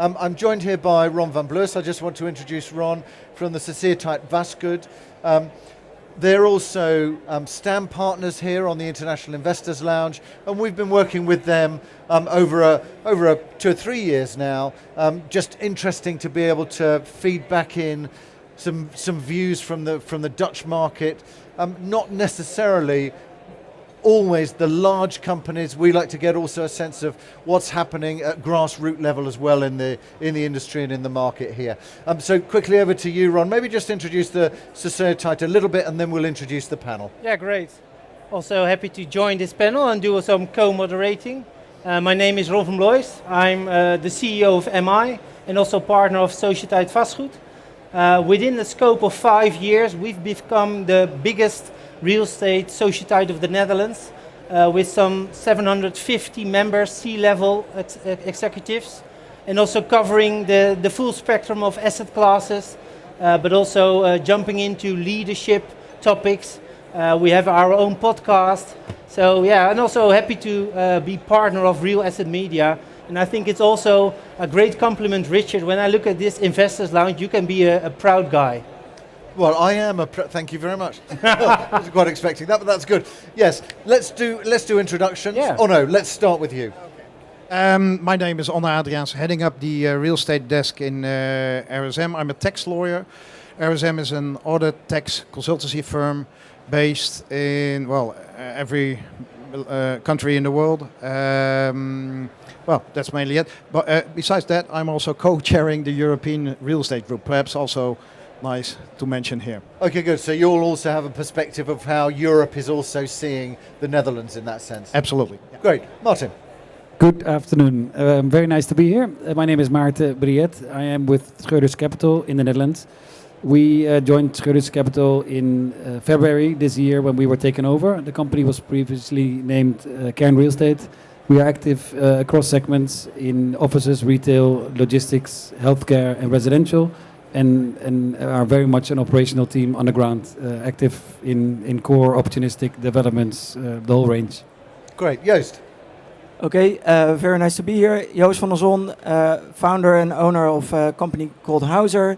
I'm joined here by Ron van Bloos. I just want to introduce Ron from the Sociëteit Vastgoed. They're also stand partners here on the International Investors Lounge, and we've been working with them over 2 or 3 years now. Just interesting to be able to feed back in some views from the Dutch market. Not necessarily always the large companies. We like to get also a sense of what's happening at grassroots level as well in the industry and in the market here. So quickly over to you, Ron. Maybe just introduce the Sociëteit a little bit and then we'll introduce the panel. Yeah, great. Also happy to join this panel and do some co-moderating. My name is Ron van Bloos. I'm the CEO of MI and also partner of Sociëteit Vastgoed. Within the scope of 5 years, we've become the biggest real estate societeit of the Netherlands, with some 750 members, C-level executives, and also covering the full spectrum of asset classes, but also jumping into leadership topics. We have our own podcast. So yeah, and also happy to be partner of Real Asset Media. And I think it's also a great compliment, Richard. When I look at this Investors Lounge, you can be a proud guy. Well, I am thank you very much. I wasn't quite expecting that, but that's good. Yes, let's do introductions. Yeah. Oh no, let's start with you. My name is Onno Adriaans, heading up the real estate desk in RSM. I'm a tax lawyer. RSM is an audit tax consultancy firm based in, every country in the world. That's mainly it. But besides that, I'm also co-chairing the European Real Estate Group, perhaps also nice to mention here. Okay, good. So you'll also have a perspective of how Europe is also seeing the Netherlands in that sense. Absolutely. Yeah. Great. Martin. Good afternoon. Very nice to be here. My name is Maarten Briet. I am with Schroders Capital in the Netherlands. We joined Schroders Capital in February this year when we were taken over. The company was previously named Kern Real Estate. We are active across segments in offices, retail, logistics, healthcare and residential. And are very much an operational team on the ground, active in core opportunistic developments, the whole range. Great. Joost. Okay, very nice to be here. Joost van der Zon, founder and owner of a company called Hauser.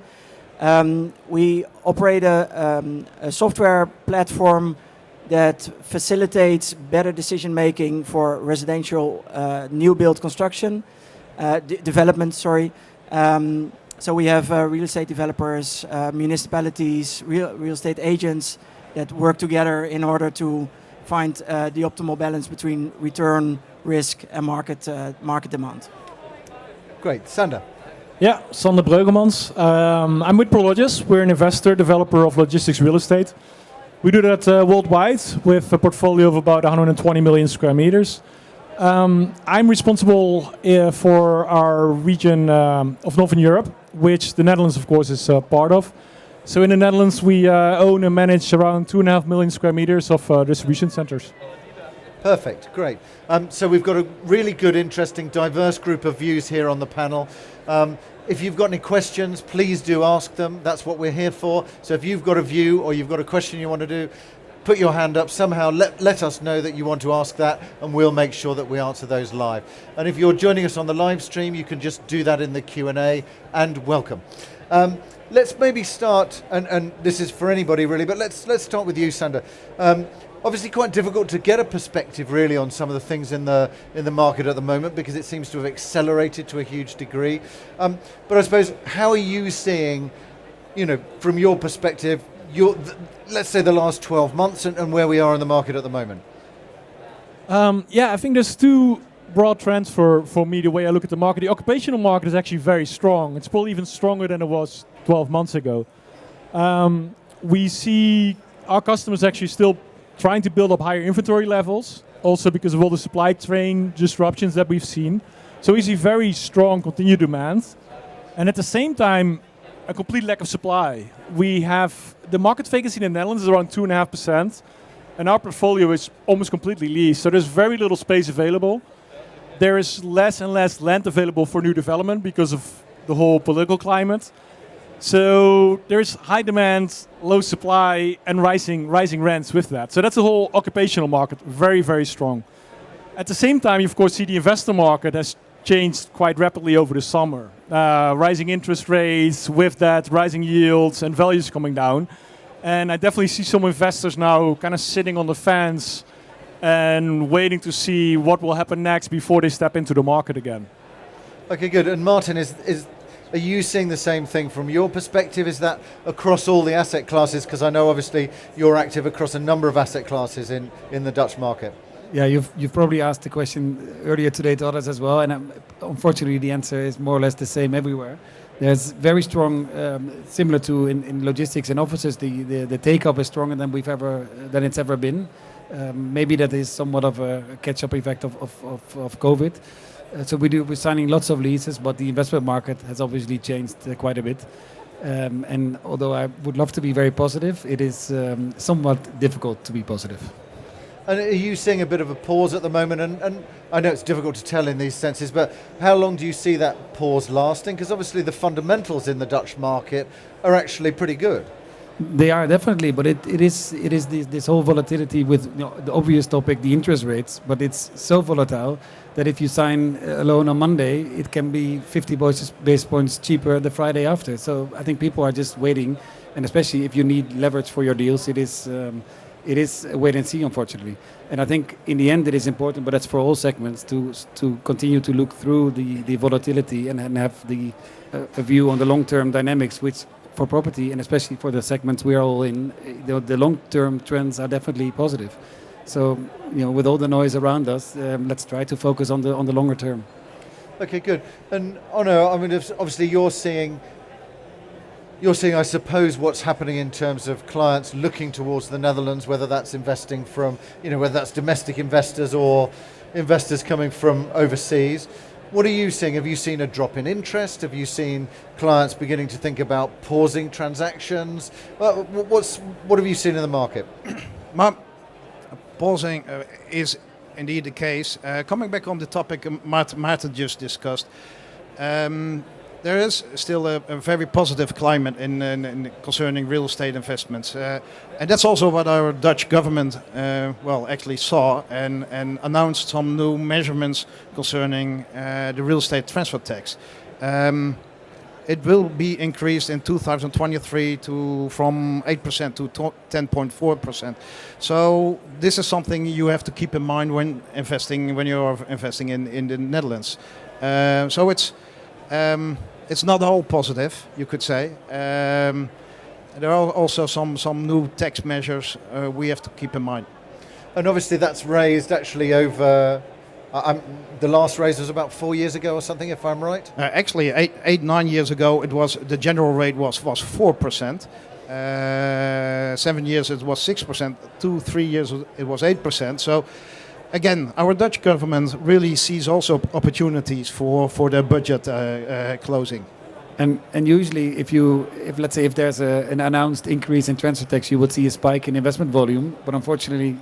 We operate a software platform that facilitates better decision making for residential new build construction, development, sorry. So we have real estate developers, municipalities, real estate agents that work together in order to find the optimal balance between return, risk and market demand. Great. Sander. Yeah, Sander Breugelmans. I'm with Prologis. We're an investor, developer of logistics real estate. We do that worldwide with a portfolio of about 120 million square meters. I'm responsible for our region of Northern Europe, which the Netherlands, of course, is part of. So in the Netherlands, we own and manage around 2.5 million square meters of distribution centers. Perfect, great. So we've got a really good, interesting, diverse group of views here on the panel. If you've got any questions, please do ask them. That's what we're here for. So if you've got a view or you've got a question you want to do, put your hand up somehow, let us know that you want to ask that and we'll make sure that we answer those live. And if you're joining us on the live stream, you can just do that in the Q&A, and welcome. Let's maybe start, and this is for anybody really, but let's start with you, Sander. Obviously quite difficult to get a perspective really on some of the things in the market at the moment because it seems to have accelerated to a huge degree. But I suppose, how are you seeing, from your perspective, let's say the last 12 months and where we are in the market at the moment? I think there's two broad trends for me, the way I look at the market. The occupational market is actually very strong. It's probably even stronger than it was 12 months ago. We see our customers actually still trying to build up higher inventory levels, also because of all the supply chain disruptions that we've seen. So we see very strong continued demand. And at the same time, a complete lack of supply. We have the market vacancy in the Netherlands is around 2.5%, and our portfolio is almost completely leased. So there's very little space available. There is less and less land available for new development because of the whole political climate. So there's high demand, low supply, and rising rents with that. So that's the whole occupational market, very, very strong. At the same time, you of course see the investor market has changed quite rapidly over the summer. Rising interest rates, with that rising yields and values coming down. And I definitely see some investors now kind of sitting on the fence and waiting to see what will happen next before they step into the market again. Okay, good. And Martin, are you seeing the same thing from your perspective? Is that across all the asset classes? Because I know obviously you're active across a number of asset classes in the Dutch market. Yeah, you've probably asked the question earlier today to others as well, and unfortunately the answer is more or less the same everywhere. There's very strong, similar to in logistics and offices, the take-up is stronger than it's ever been. Maybe that is somewhat of a catch-up effect of COVID. So we're signing lots of leases, but the investment market has obviously changed quite a bit. And although I would love to be very positive, it is somewhat difficult to be positive. And are you seeing a bit of a pause at the moment? And I know it's difficult to tell in these senses, but how long do you see that pause lasting? Because obviously the fundamentals in the Dutch market are actually pretty good. They are definitely, but it is this whole volatility with the obvious topic, the interest rates. But it's so volatile that if you sign a loan on Monday, it can be 50 basis points cheaper the Friday after. So I think people are just waiting, and especially if you need leverage for your deals, it is a wait and see, unfortunately. And I think in the end it is important, but that's for all segments, to continue to look through the volatility and have a view on the long-term dynamics, which for property and especially for the segments we are all in, the long-term trends are definitely positive. So, with all the noise around us, let's try to focus on the longer term. Okay, good. And Onno, I mean, obviously you're seeing, I suppose, what's happening in terms of clients looking towards the Netherlands, whether that's investing from, whether that's domestic investors or investors coming from overseas. What are you seeing? Have you seen a drop in interest? Have you seen clients beginning to think about pausing transactions? What have you seen in the market? Pausing is indeed the case. Coming back on the topic Maarten just discussed, there is still a very positive climate in concerning real estate investments. And that's also what our Dutch government actually saw and announced some new measurements concerning the real estate transfer tax. It will be increased in 2023 from 8% to 10.4%. So this is something you have to keep in mind when you're investing in the Netherlands. So it's not all positive, you could say. There are also some new tax measures we have to keep in mind. And obviously that's raised actually over, the last raise was about 4 years ago or something, if I'm right? Actually, 9 years ago, the general rate was 4%. 7 years it was 6%. 2-3 years it was 8%. So again, our Dutch government really sees also opportunities for their budget closing. And usually, if let's say if there's an announced increase in transfer tax, you would see a spike in investment volume. But unfortunately,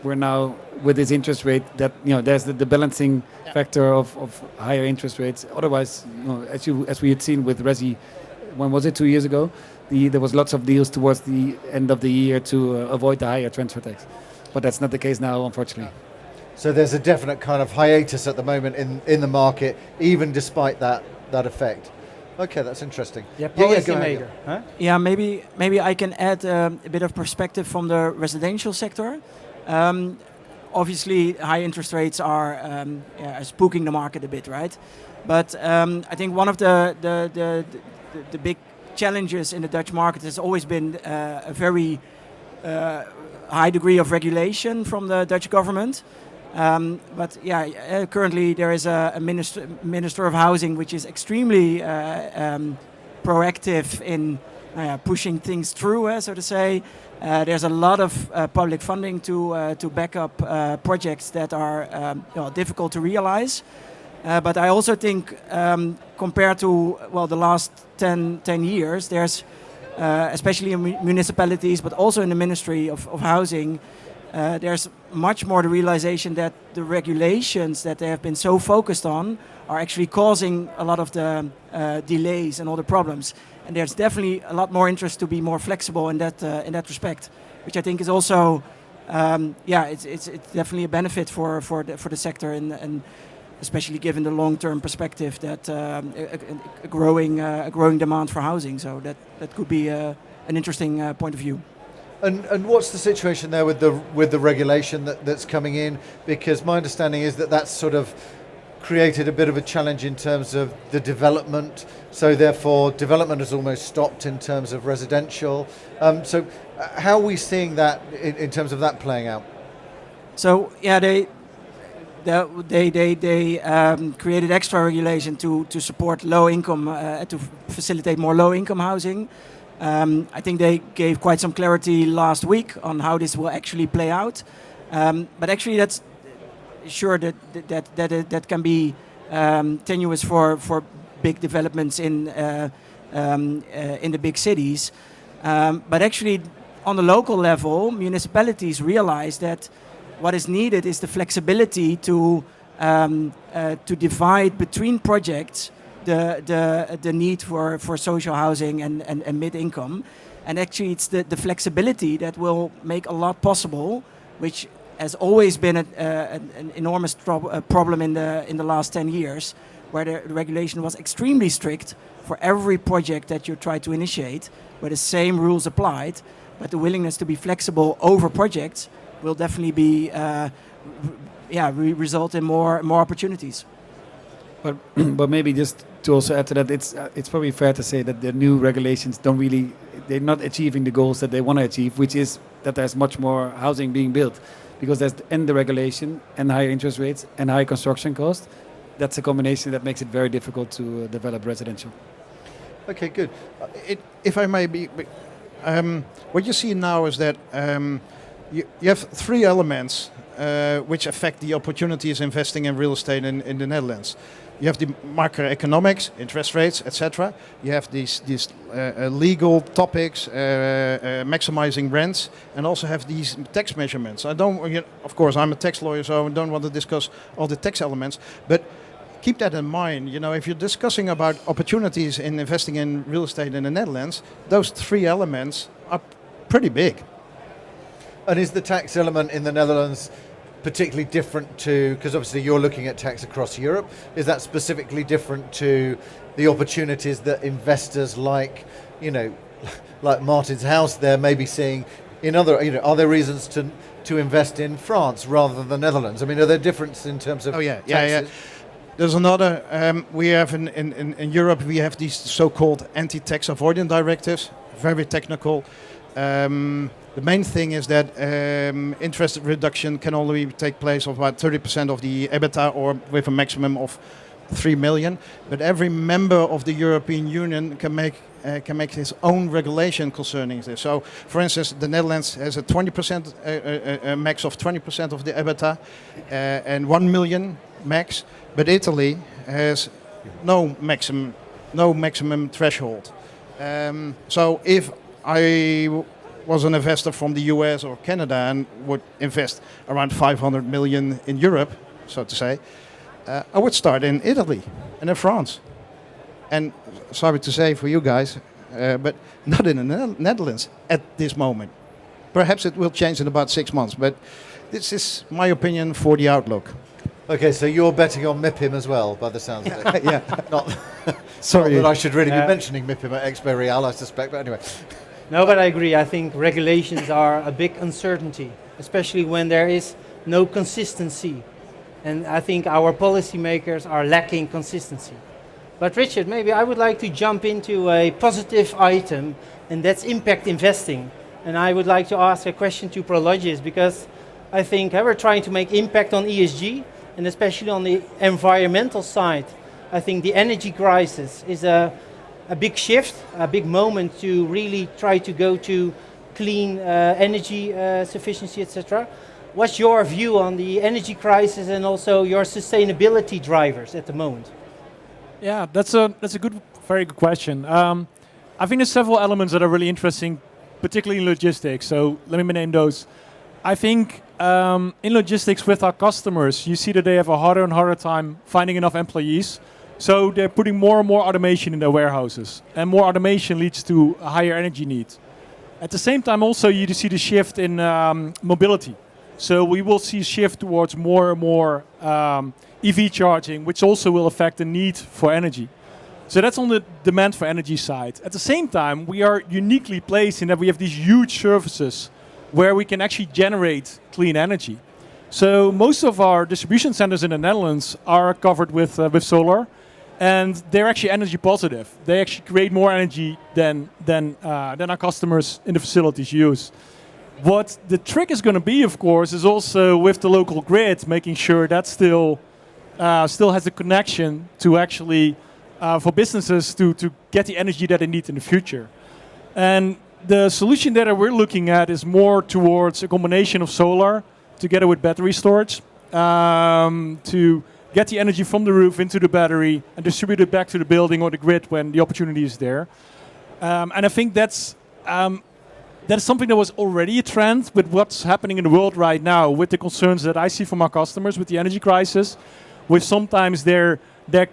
we're now with this interest rate that there's the balancing factor of higher interest rates. Otherwise, as we had seen with Resi, when was it, 2 years ago? There was lots of deals towards the end of the year to avoid the higher transfer tax. But that's not the case now, unfortunately. So there's a definite kind of hiatus at the moment in the market, even despite that effect. Okay, that's interesting. Policymaker. Huh? Yeah, maybe I can add a bit of perspective from the residential sector. Obviously, high interest rates are spooking the market a bit, right? But I think one of the big challenges in the Dutch market has always been a very high degree of regulation from the Dutch government. But currently there is a minister of housing which is extremely proactive in pushing things through, so to say. There's a lot of public funding to back up projects that are difficult to realize. But I also think compared to the last 10 years, there's especially in municipalities, but also in the Ministry of Housing, there's much more the realization that the regulations that they have been so focused on are actually causing a lot of the delays and all the problems. And there's definitely a lot more interest to be more flexible in that respect, which I think is also, it's definitely a benefit for the sector. And especially given the long-term perspective that a growing demand for housing. So that could be an interesting point of view. And what's the situation there with the regulation that's coming in? Because my understanding is that that's sort of created a bit of a challenge in terms of the development. So therefore, development has almost stopped in terms of residential. So how are we seeing that in terms of that playing out? So yeah, they created extra regulation to support low income, to facilitate more low income housing. I think they gave quite some clarity last week on how this will actually play out. But actually, that's sure that can be tenuous for big developments in the big cities. But actually, on the local level, municipalities realize that what is needed is the flexibility to divide between projects the need for social housing and mid-income. And actually it's the flexibility that will make a lot possible, which has always been an enormous problem in the last 10 years, where the regulation was extremely strict for every project that you try to initiate, where the same rules applied, but the willingness to be flexible over projects will definitely be result in more opportunities. But maybe just to also add to that, it's probably fair to say that the new regulations they're not achieving the goals that they want to achieve, which is that there's much more housing being built, because there's the regulation and higher interest rates and high construction costs. That's a combination that makes it very difficult to develop residential. Okay, good. If I may be, what you see now is that you have three elements which affect the opportunities investing in real estate in the Netherlands. You have the macroeconomics, interest rates, etc. You have these legal topics, maximizing rents, and also have these tax measurements. Of course, I'm a tax lawyer, so I don't want to discuss all the tax elements, but keep that in mind. If you're discussing about opportunities in investing in real estate in the Netherlands, those three elements are pretty big. And is the tax element in the Netherlands particularly different to, because obviously you're looking at tax across Europe, is that specifically different to the opportunities that investors like Martin's house there may be seeing in other, are there reasons to invest in France rather than the Netherlands? I mean, are there differences in terms of taxes? There's another, we have in Europe, we have these so-called anti-tax avoidance directives, very technical. The main thing is that interest reduction can only take place of about 30% of the EBITDA, or with a maximum of 3 million. But every member of the European Union can make his own regulation concerning this. So, for instance, the Netherlands has a 20% a max of 20% of the EBITDA and 1 million max. But Italy has no maximum threshold. So if I was an investor from the US or Canada and would invest around 500 million in Europe, so to say, I would start in Italy and in France. And sorry to say for you guys, but not in the Netherlands at this moment. Perhaps it will change in about 6 months, but this is my opinion for the outlook. Okay, so you're betting on MIPIM as well, by the sounds of it. Yeah. Sorry that I should really be mentioning MIPIM at Expo Real, I suspect, but anyway. No, but I agree. I think regulations are a big uncertainty, especially when there is no consistency. And I think our policymakers are lacking consistency. But Richard, maybe I would like to jump into a positive item, and that's impact investing. And I would like to ask a question to Prologis, because I think we're trying to make impact on ESG, and especially on the environmental side. I think the energy crisis is a big shift, a big moment to really try to go to clean energy sufficiency, etc. What's your view on the energy crisis and also your sustainability drivers at the moment? Yeah, that's a very good question. I think there's several elements that are really interesting, particularly in logistics. So let me name those. I think in logistics with our customers, you see that they have a harder and harder time finding enough employees. So they're putting more and more automation in their warehouses. And more automation leads to a higher energy need. At the same time also you see the shift in mobility. So we will see a shift towards more and more EV charging, which also will affect the need for energy. So that's on the demand for energy side. At the same time, we are uniquely placed in that we have these huge surfaces where we can actually generate clean energy. So most of our distribution centers in the Netherlands are covered with solar, and they're actually energy positive. They actually create more energy than our customers in the facilities use. What the trick is going to be, of course, is also with the local grid, making sure that still has a connection to actually for businesses to get the energy that they need in the future. And the solution that we're looking at is more towards a combination of solar together with battery storage to get the energy from the roof into the battery and distribute it back to the building or the grid when the opportunity is there. And I think that's something that was already a trend with what's happening in the world right now, with the concerns that I see from our customers with the energy crisis, with sometimes their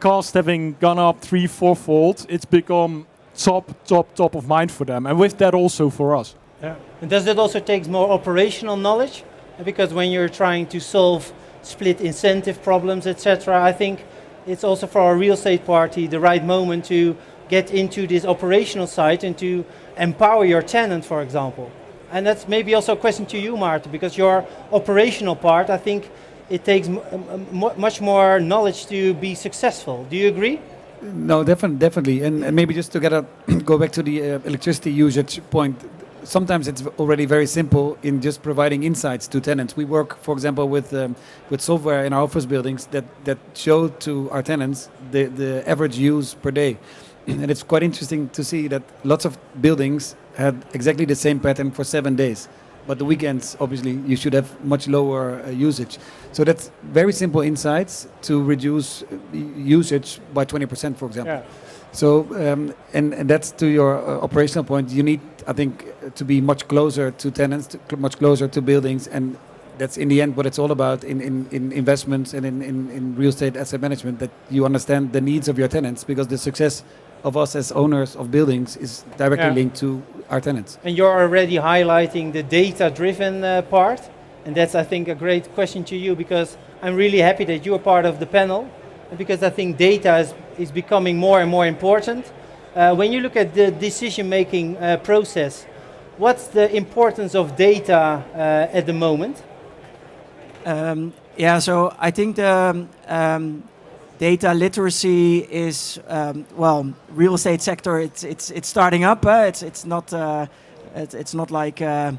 cost having gone up 3-4-fold. It's become top of mind for them, and with that also for us. Yeah. And does it also take more operational knowledge? Because when you're trying to solve split incentive problems, etc., I think it's also for a real estate party the right moment to get into this operational side and to empower your tenant, for example. And that's maybe also a question to you, Maarten, because your operational part, I think it takes much more knowledge to be successful. Do you agree? No, definitely. And maybe just to go back to the electricity usage point, sometimes it's already very simple in just providing insights to tenants. We work, for example, with software in our office buildings that show to our tenants the average use per day. And it's quite interesting to see that lots of buildings had exactly the same pattern for 7 days. But the weekends, obviously, you should have much lower usage. So that's very simple insights to reduce usage by 20%, for example. Yeah. So, and that's to your operational point. You need, I think, to be much closer to tenants, much closer to buildings, and that's in the end what it's all about in investments and in real estate asset management, that you understand the needs of your tenants, because the success of us as owners of buildings is directly linked to our tenants. And you're already highlighting the data-driven part, and that's, I think, a great question to you, because I'm really happy that you are part of the panel, because I think data is becoming more and more important. When you look at the decision-making process, what's the importance of data at the moment? So I think the data literacy is real estate sector. It's starting up. It's not like at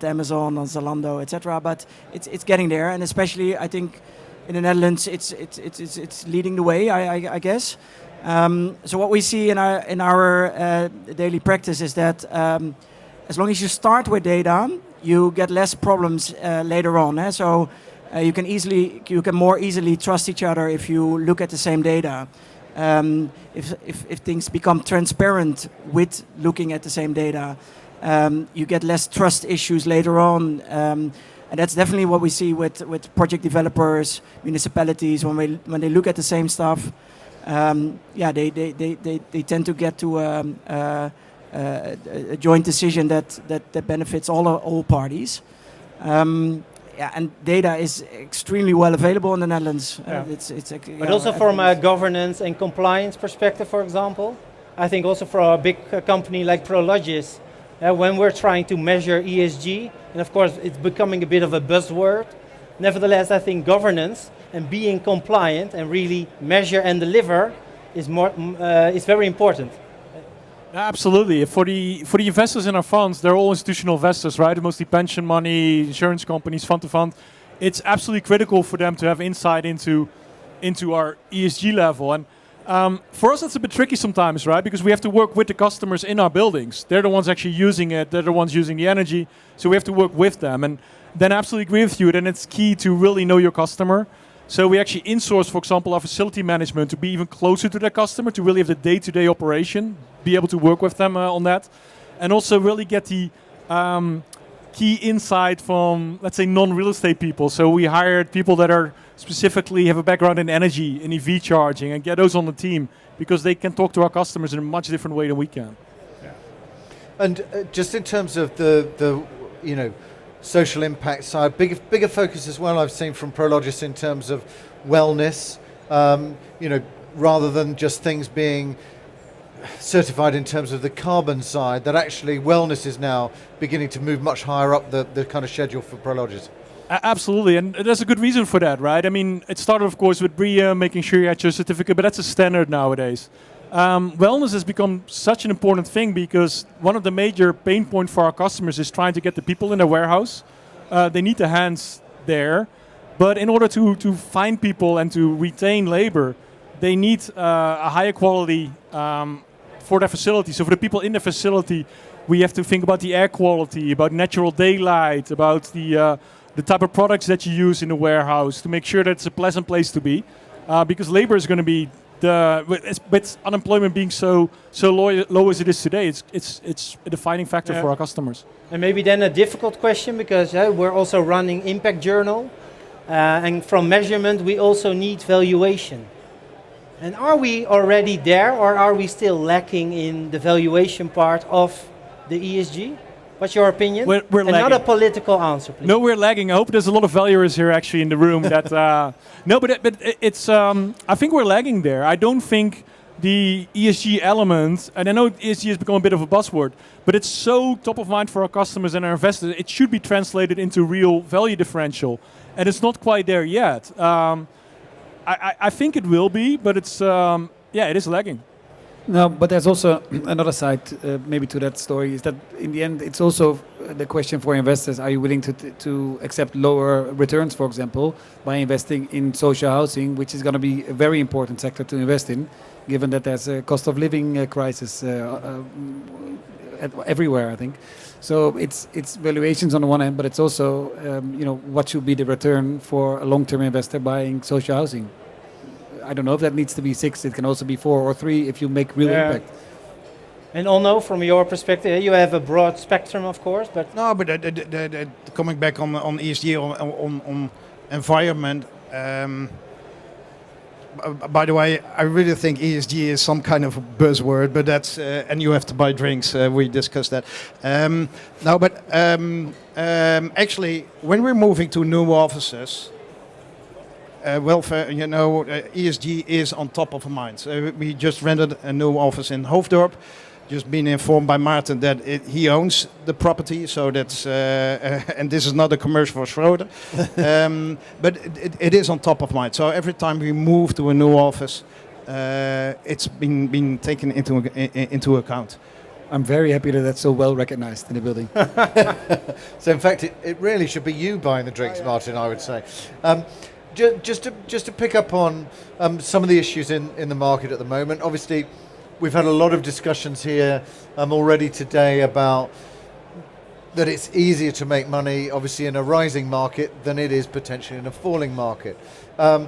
Amazon or Zalando, etc. But it's getting there, and especially I think in the Netherlands, it's leading the way. I guess. So what we see in our daily practice is that as long as you start with data, you get less problems later on. So you can more easily trust each other if you look at the same data. If things become transparent with looking at the same data, you get less trust issues later on. And that's definitely what we see with project developers, municipalities, when they look at the same stuff. They tend to get to a joint decision that benefits all parties. And data is extremely well available in the Netherlands. But also from a governance and compliance perspective, for example, I think also for a big company like Prologis, when we're trying to measure ESG, and of course it's becoming a bit of a buzzword, nevertheless I think governance and being compliant and really measure and deliver is very important. Absolutely. For the investors in our funds, they're all institutional investors, right? Mostly pension money, insurance companies, fund to fund. It's absolutely critical for them to have insight into our ESG level. And for us, it's a bit tricky sometimes, right? Because we have to work with the customers in our buildings. They're the ones actually using it. They're the ones using the energy. So we have to work with them. And then I absolutely agree with you. Then it's key to really know your customer. So we actually insource, for example, our facility management to be even closer to the customer, to really have the day-to-day operation, be able to work with them on that. And also really get the key insight from, let's say, non-real estate people. So we hired people that are specifically have a background in energy, in EV charging, and get those on the team, because they can talk to our customers in a much different way than we can. Yeah. And just in terms of the social impact side, bigger focus as well I've seen from Prologis in terms of wellness, rather than just things being certified in terms of the carbon side, that actually wellness is now beginning to move much higher up the kind of schedule for Prologis. Absolutely, and there's a good reason for that, right? I mean, it started, of course, with BREEAM, making sure you had your certificate, but that's a standard nowadays. Wellness has become such an important thing because one of the major pain points for our customers is trying to get the people in their warehouse. They need the hands there, but in order to find people and to retain labor, they need a higher quality for their facility. So for the people in the facility, we have to think about the air quality, about natural daylight, about the type of products that you use in the warehouse to make sure that it's a pleasant place to be, because labor is going to be with unemployment being so low as it is today, it's a defining factor for our customers. And maybe then a difficult question, because we're also running Impact Journal, and from measurement we also need valuation. And are we already there, or are we still lacking in the valuation part of the ESG? What's your opinion? We're and not lagging. a political answer, please. No, we're lagging. I hope there's a lot of valuers here actually in the room. That no, but it's. I think we're lagging there. I don't think the ESG element, and I know ESG has become a bit of a buzzword, but it's so top of mind for our customers and our investors. It should be translated into real value differential, and it's not quite there yet. I think it will be, but it's it is lagging. No, but there's also another side, maybe to that story, is that in the end, it's also the question for investors: are you willing to accept lower returns, for example, by investing in social housing, which is going to be a very important sector to invest in, given that there's a cost of living crisis everywhere, I think. So it's valuations on the one hand, but it's also what should be the return for a long-term investor buying social housing. I don't know if that needs to be 6. It can also be 4 or 3 if you make real impact. And Onno, from your perspective, you have a broad spectrum, of course, but No, but coming back on ESG, on environment. By the way, I really think ESG is some kind of a buzzword, but that's and you have to buy drinks. We discussed that. Actually, when we're moving to new offices, welfare, ESG is on top of our minds. We just rented a new office in Hoofddorp. Just been informed by Maarten that he owns the property, so that's and this is not a commercial for Schroeder, but it is on top of mind. So every time we move to a new office, it's been taken into account. I'm very happy that that's so well recognized in the building. So in fact, it really should be you buying the drinks, Martin, I would say. Just to pick up on some of the issues in the market at the moment. Obviously, we've had a lot of discussions here already today about that it's easier to make money, obviously, in a rising market than it is potentially in a falling market. But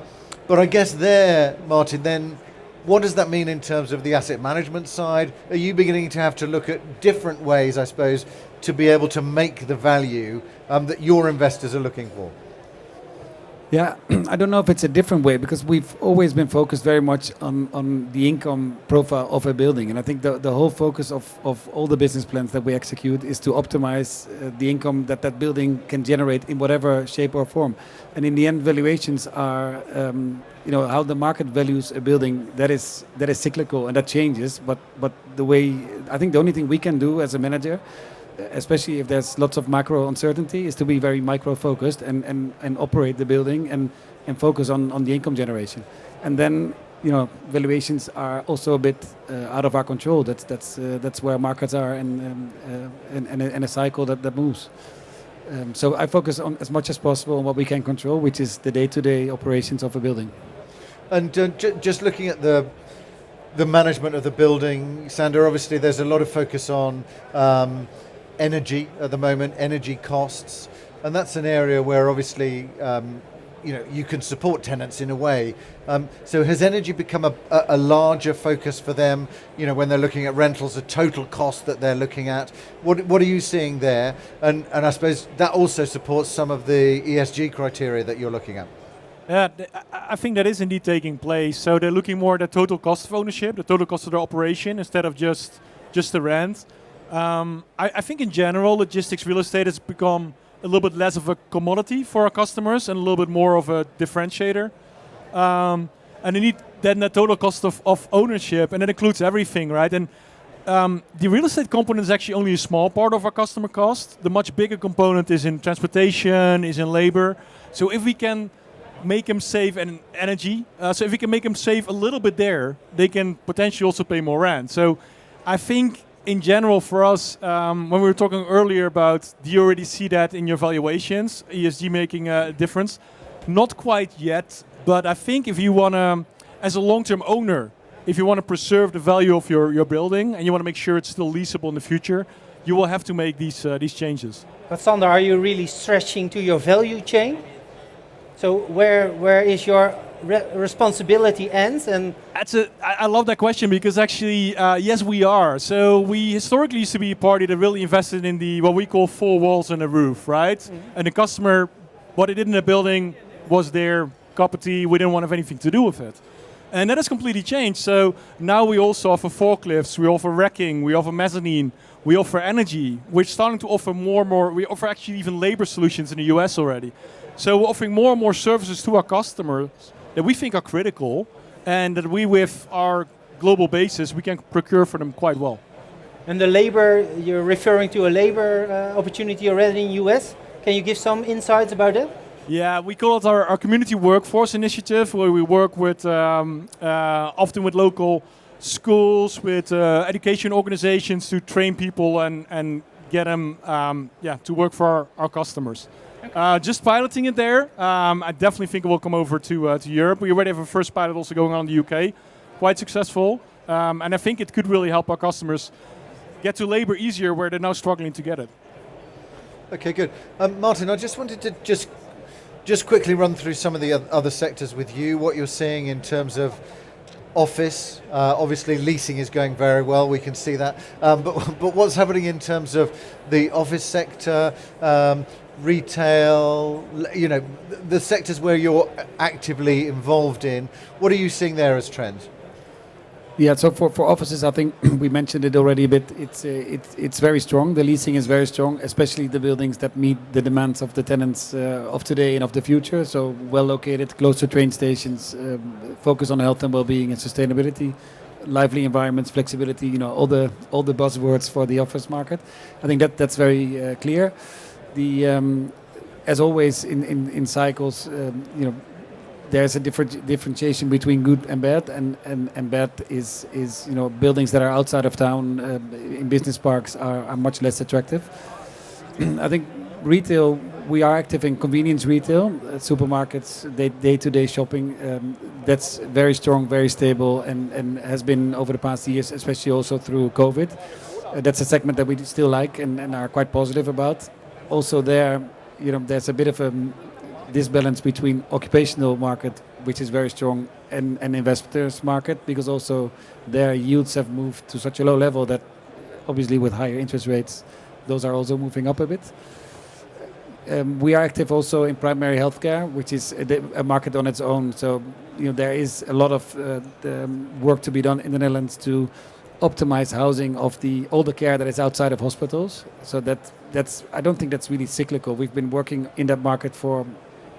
I guess there, Martin, then what does that mean in terms of the asset management side? Are you beginning to have to look at different ways, I suppose, to be able to make the value that your investors are looking for? Yeah, I don't know if it's a different way, because we've always been focused very much on the income profile of a building. And I think the whole focus of all the business plans that we execute is to optimize the income that building can generate in whatever shape or form. And in the end, valuations are, how the market values a building, that is cyclical and that changes. But the way, I think the only thing we can do as a manager, especially if there's lots of macro uncertainty, is to be very micro focused and operate the building and focus on the income generation. And then valuations are also a bit out of our control. That's where markets are and a cycle that moves. So I focus on as much as possible on what we can control, which is the day-to-day operations of a building. And just looking at the management of the building, Sander, obviously there's a lot of focus on energy at the moment, energy costs, and that's an area where obviously you can support tenants in a way. So has energy become a larger focus for them? When they're looking at rentals, the total cost that they're looking at. What are you seeing there? And I suppose that also supports some of the ESG criteria that you're looking at. Yeah, I think that is indeed taking place. So they're looking more at the total cost of ownership, the total cost of their operation, instead of just the rent. I think in general, logistics real estate has become a little bit less of a commodity for our customers and a little bit more of a differentiator. And they need then the total cost of ownership, and that includes everything, right? And the real estate component is actually only a small part of our customer cost. The much bigger component is in transportation, is in labor. So if we can make them save in energy, so if we can make them save a little bit there, they can potentially also pay more rent. So I think in general for us, when we were talking earlier about, do you already see that in your valuations, ESG making a difference? Not quite yet, but I think if you want to, as a long-term owner, if you want to preserve the value of your building and you want to make sure it's still leasable in the future, you will have to make these changes. But Sander, are you really stretching to your value chain? So where is your responsibility ends? And I love that question because actually, yes, we are. So we historically used to be a party that really invested in the what we call four walls and a roof, right? Mm-hmm. And the customer, what they did in the building was their cup of tea. We didn't want to have anything to do with it. And that has completely changed. So now we also offer forklifts, we offer racking, we offer mezzanine, we offer energy. We're starting to offer more and more. We offer actually even labor solutions in the US already. So we're offering more and more services to our customers that we think are critical and that we, with our global basis, we can procure for them quite well. And the labor, you're referring to a labor opportunity already in the US. Can you give some insights about it? Yeah, we call it our community workforce initiative, where we work with often with local schools, with education organizations to train people and get them to work for our customers. Okay. Just piloting it there. I definitely think it will come over to Europe. We already have a first pilot also going on in the UK, quite successful, and I think it could really help our customers get to labor easier where they're now struggling to get it. Okay, good. Martin, I just wanted to just quickly run through some of the other sectors with you, what you're seeing in terms of office. Obviously leasing is going very well, we can see that. But what's happening in terms of the office sector, retail, the sectors where you're actively involved in, what are you seeing there as trends? Yeah, so for offices, I think we mentioned it already a bit. It's very strong. The leasing is very strong, especially the buildings that meet the demands of the tenants of today and of the future. So well located, close to train stations, focus on health and well-being and sustainability, lively environments, flexibility. All the buzzwords for the office market. I think that's very clear. As always in cycles, there's a differentiation between good and bad, and bad is buildings that are outside of town in business parks are much less attractive. I think retail, we are active in convenience retail, supermarkets, day-to-day shopping. That's very strong, very stable, and has been over the past years, especially also through COVID. That's a segment that we still like and are quite positive about. Also there's a bit of a disbalance between occupational market, which is very strong, and investors market, because also their yields have moved to such a low level that obviously with higher interest rates, those are also moving up a bit. We are active also in primary healthcare, which is a market on its own. So there is a lot of work to be done in the Netherlands to optimize housing of the older care that is outside of hospitals. So that's I don't think that's really cyclical. We've been working in that market for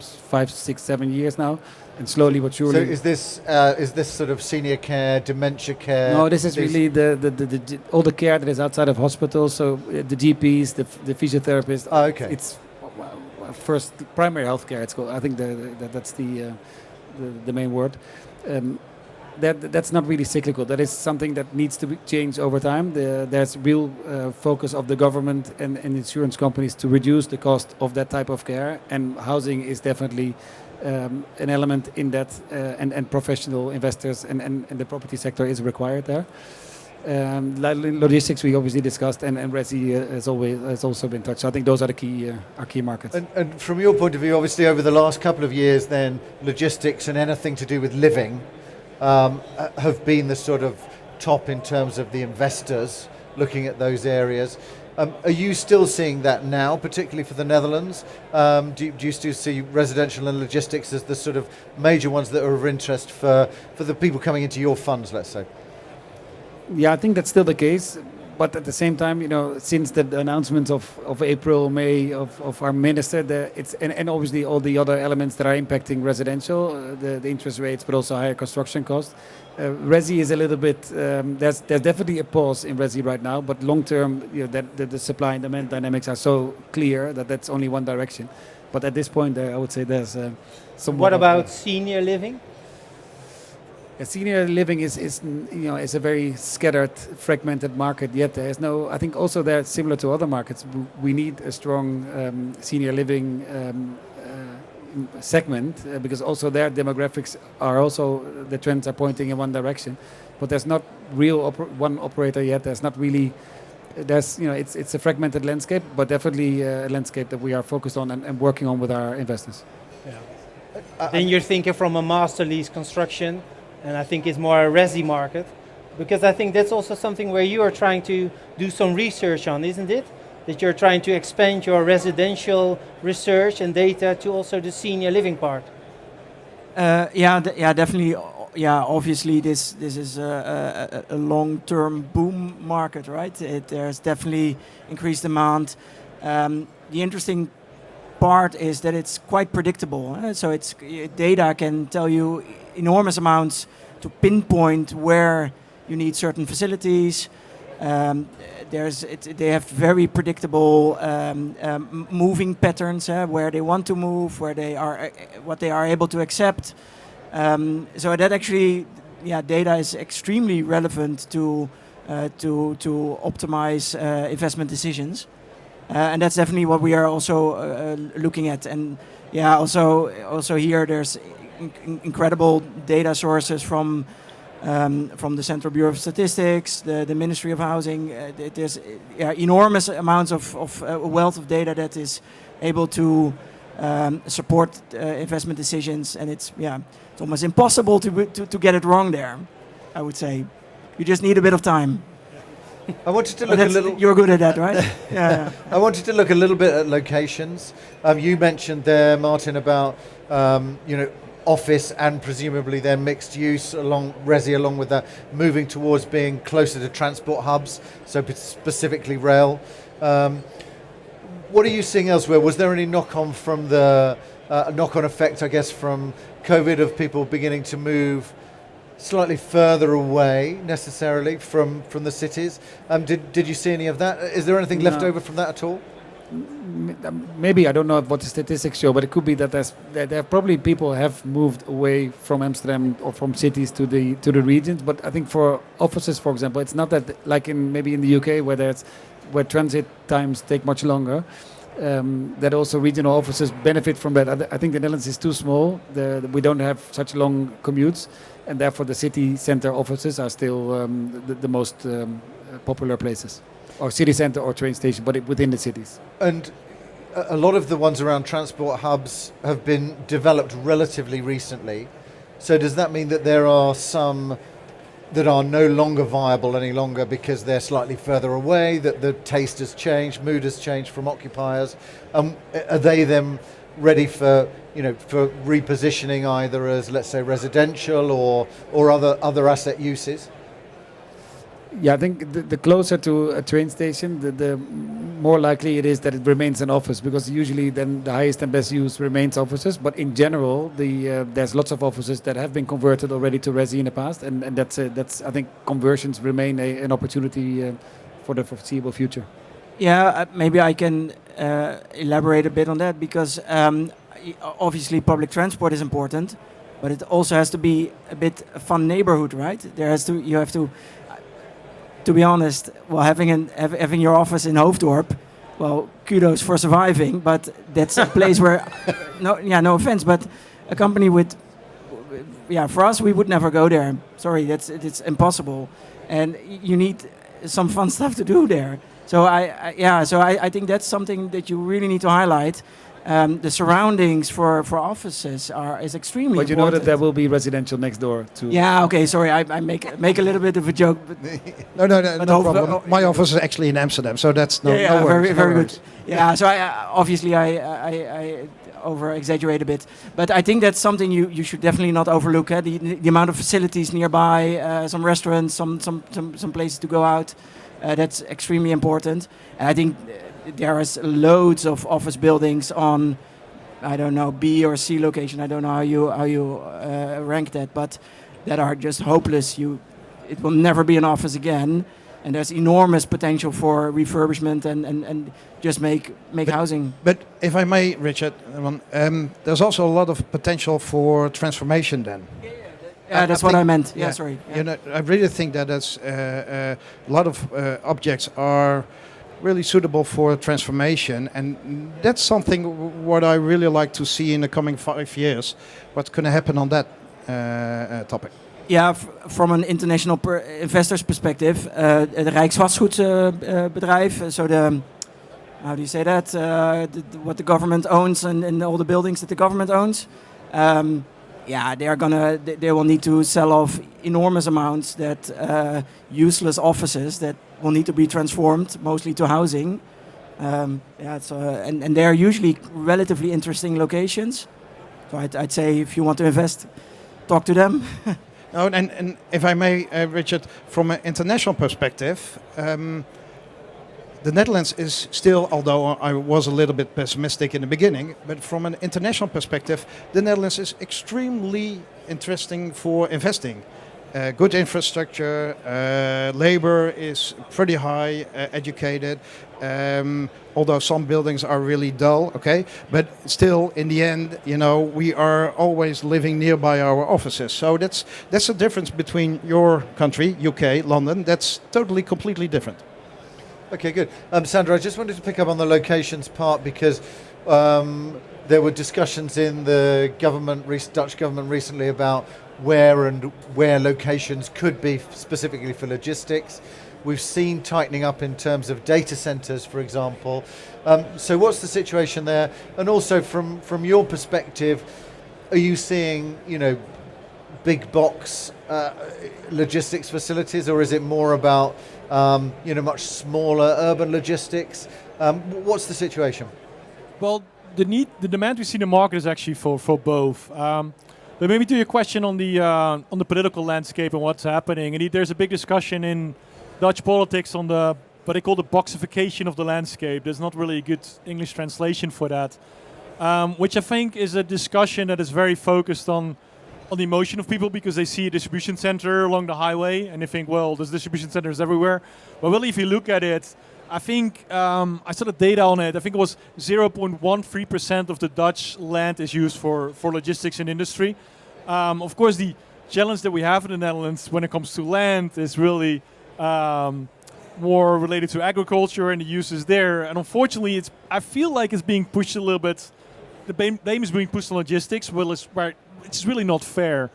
5, 6, 7 years now, and slowly but surely. So is this sort of senior care, dementia care? No, this is really the all the care that is outside of hospitals. So the GPs, the physiotherapists. Oh, okay. It's first primary healthcare. It's called. I think that's the main word. That's not really cyclical. That is something that needs to be changed over time. There's real focus of the government and insurance companies to reduce the cost of that type of care, and housing is definitely an element in that, and professional investors and the property sector is required there. Logistics we obviously discussed, and Resi has also been touched. So I think those are our key markets. And from your point of view, obviously over the last couple of years, then logistics and anything to do with living have been the sort of top in terms of the investors looking at those areas. Are you still seeing that now, particularly for the Netherlands? Do you still see residential and logistics as the sort of major ones that are of interest for the people coming into your funds, let's say? Yeah, I think that's still the case. but at the same time, since the announcements of April, May of our minister, and obviously all the other elements that are impacting residential, the interest rates, but also higher construction costs. Resi is a little bit. There's definitely a pause in Resi right now, but long term, the supply and demand dynamics are so clear that that's only one direction. But at this point, I would say there's some. What about senior living? Senior living is a very scattered, fragmented market. Yet there is no. I think also they're similar to other markets. We need a strong senior living segment because also their demographics are also the trends are pointing in one direction. But there's not one operator yet. There's not really. It's a fragmented landscape, but definitely a landscape that we are focused on and working on with our investors. Yeah. Then you're thinking from a master lease construction. And I think it's more a resi market, because I think that's also something where you are trying to do some research on, isn't it? That you're trying to expand your residential research and data to also the senior living part. Definitely. Yeah, obviously this is a long-term boom market, right? There's definitely increased demand. The interesting part is that it's quite predictable. So data can tell you enormous amounts to pinpoint where you need certain facilities. They have very predictable moving patterns, where they want to move, where they are, what they are able to accept. So that actually, data is extremely relevant to optimize investment decisions. And that's definitely what we are also looking at. And also here there's incredible data sources from the Central Bureau of Statistics, the Ministry of Housing. There's enormous amounts of wealth of data that is able to support investment decisions, and it's almost impossible to get it wrong there. I would say, you just need a bit of time. I wanted to look a little. You're good at that, right? Yeah. I wanted to look a little bit at locations. You mentioned there, Martin, about office and presumably their mixed use along with that, moving towards being closer to transport hubs, so specifically rail. What are you seeing elsewhere? Was there any knock-on from the knock-on effect, I guess, from COVID, of people beginning to move slightly further away necessarily from the cities? Did you see any of that? Is there anything left over from that at all? Maybe, I don't know what the statistics show, but it could be that there probably people have moved away from Amsterdam or from cities to the regions. But I think for offices, for example, it's not that like in the UK where transit times take much longer. That also regional offices benefit from that. I think the Netherlands is too small. We don't have such long commutes, and therefore the city center offices are still the most popular places. Or city centre or train station, but within the cities. And a lot of the ones around transport hubs have been developed relatively recently. So does that mean that there are some that are no longer viable any longer because they're slightly further away, that the taste has changed, mood has changed from occupiers? Are they then ready for repositioning either as, let's say, residential or other asset uses? Yeah, I think the closer to a train station, the more likely it is that it remains an office, because usually then the highest and best use remains offices. But in general, there's lots of offices that have been converted already to resi in the past, and that's I think conversions remain an opportunity for the foreseeable future. Yeah, maybe I can elaborate a bit on that, because obviously public transport is important, but it also has to be a bit a fun neighborhood, right? You have to be honest, well, having your office in Hoofddorp, well, kudos for surviving, but that's a place where, no offense, but a company for us, we would never go there. Sorry, it's impossible, and you need some fun stuff to do there. So I think that's something that you really need to highlight. The surroundings for offices is extremely important. But you know that there will be residential next door too. Yeah, okay, sorry, I make a little bit of a joke. But no problem. My office is actually in Amsterdam, so that's no worries. Very good. Yeah, so I over-exaggerate a bit. But I think that's something you should definitely not overlook. The amount of facilities nearby, some restaurants, some places to go out. That's extremely important. And I think there is loads of office buildings on, I don't know, B or C location. I don't know how you rank that, but that are just hopeless. It will never be an office again. And there's enormous potential for refurbishment and just make housing. But if I may, Richard, there's also a lot of potential for transformation then. Yeah, that's what I meant. Yeah, sorry. Yeah. You know, I really think that a lot of objects are really suitable for transformation, and that's something what I really like to see in the coming 5 years. What's going to happen on that topic? Yeah, from an international investor's perspective, the Rijksvastgoedbedrijf, so how do you say that? What the government owns and all the buildings that the government owns. They will need to sell off enormous amounts that useless offices that will need to be transformed, mostly to housing. And they're usually relatively interesting locations. So I'd say if you want to invest, talk to them. Oh, and if I may, Richard, from an international perspective, the Netherlands is still, although I was a little bit pessimistic in the beginning, but from an international perspective, the Netherlands is extremely interesting for investing. Good infrastructure, labor is pretty high, educated, although some buildings are really dull, okay? But still, in the end, you know, we are always living nearby our offices. So that's the difference between your country, UK, London. That's totally, completely different. Okay, good. Sandra, I just wanted to pick up on the locations part because there were discussions in the Dutch government recently about where locations could be specifically for logistics. We've seen tightening up in terms of data centers, for example. So what's the situation there? And also from your perspective, are you seeing, you know, big box logistics facilities, or is it more about much smaller urban logistics? What's the situation? Well, the demand we see in the market is actually for both. But maybe to your question on the political landscape and what's happening, and there's a big discussion in Dutch politics on what they call the boxification of the landscape. There's not really a good English translation for that, which I think is a discussion that is very focused on the emotion of people, because they see a distribution center along the highway and they think, well, there's distribution centers everywhere. But really, if you look at it, I think I saw the data on it. I think it was 0.13% of the Dutch land is used for logistics and industry. Of course, the challenge that we have in the Netherlands when it comes to land is really more related to agriculture and the uses there. And unfortunately, I feel like it's being pushed a little bit. The blame is being pushed on logistics, it's really not fair.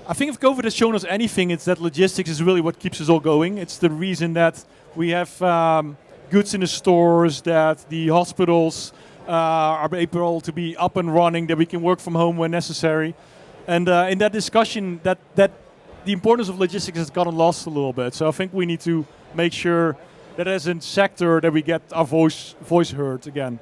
I think if COVID has shown us anything, it's that logistics is really what keeps us all going. It's the reason that we have goods in the stores, that the hospitals are able to be up and running, that we can work from home when necessary. And in that discussion, that the importance of logistics has gotten lost a little bit. So I think we need to make sure that as a sector that we get our voice heard again.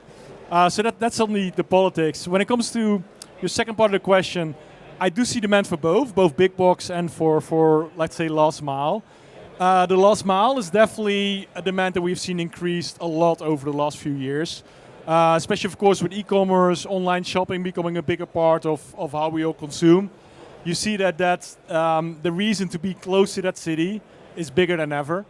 So that's only the politics. When it comes to your second part of the question, I do see demand for both big box and for let's say last mile. The last mile is definitely a demand that we've seen increased a lot over the last few years, especially of course with e-commerce, online shopping becoming a bigger part of how we all consume. You see that the reason to be close to that city is bigger than ever.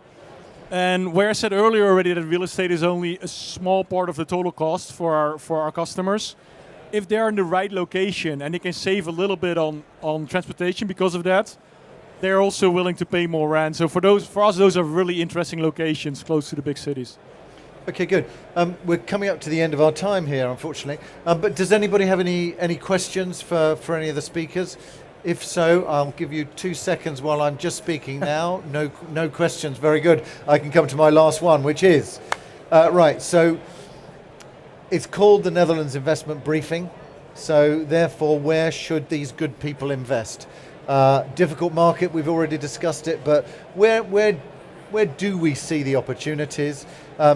And where I said earlier already that real estate is only a small part of the total cost for our customers, if they're in the right location and they can save a little bit on transportation because of that, they're also willing to pay more rent. So for us, those are really interesting locations close to the big cities. Okay, good. We're coming up to the end of our time here, unfortunately. But does anybody have any questions for any of the speakers? If so, I'll give you 2 seconds while I'm just speaking now. No questions. Very good. I can come to my last one, which is right. So it's called the Netherlands Investment Briefing. So therefore, where should these good people invest? Difficult market. We've already discussed it, but where do we see the opportunities?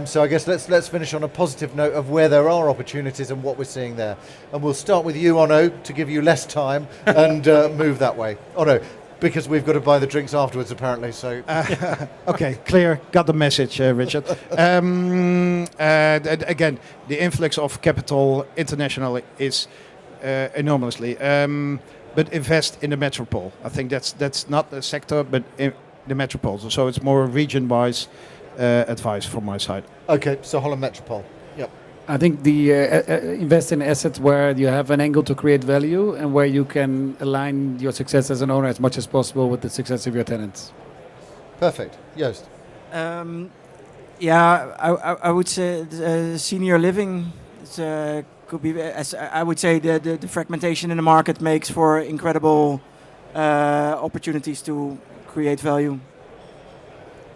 So I guess let's finish on a positive note of where there are opportunities and what we're seeing there. And we'll start with you, Onno, to give you less time and move that way. Onno, because we've got to buy the drinks afterwards, apparently. So Okay, clear. Got the message, Richard. Again, the influx of capital internationally is enormously. But invest in the metropole. I think that's not a sector, but in the metropole. So it's more region-wise advice from my side. okay, so Holland Metropole. Yep. I think the invest in assets where you have an angle to create value and where you can align your success as an owner as much as possible with the success of your tenants. Perfect. Joost. Yeah, I would say senior living could be. As I would say, the fragmentation in the market makes for incredible opportunities to create value.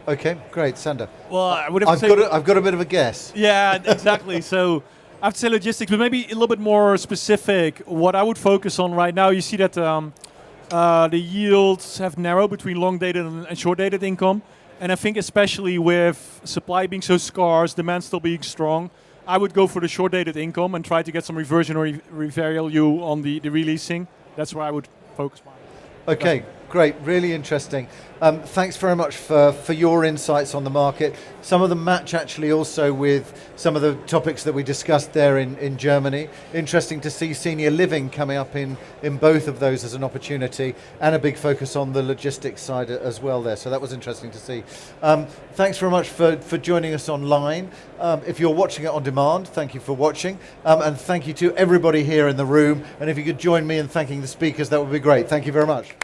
Okay, great. Sander. Well, I would have to say, I've got a bit of a guess. yeah, exactly. So I have to say logistics, but maybe a little bit more specific. What I would focus on right now, you see that the yields have narrowed between long-dated and short-dated income. And I think especially with supply being so scarce, demand still being strong, I would go for the short-dated income and try to get some reversionary value on the releasing. That's where I would focus my. Okay, great, really interesting. Thanks very much for your insights on the market. Some of them match actually also with some of the topics that we discussed there in Germany. Interesting to see senior living coming up in both of those as an opportunity, and a big focus on the logistics side as well there. So that was interesting to see. Thanks very much for joining us online. If you're watching it on demand, thank you for watching. And thank you to everybody here in the room. And if you could join me in thanking the speakers, that would be great. Thank you very much.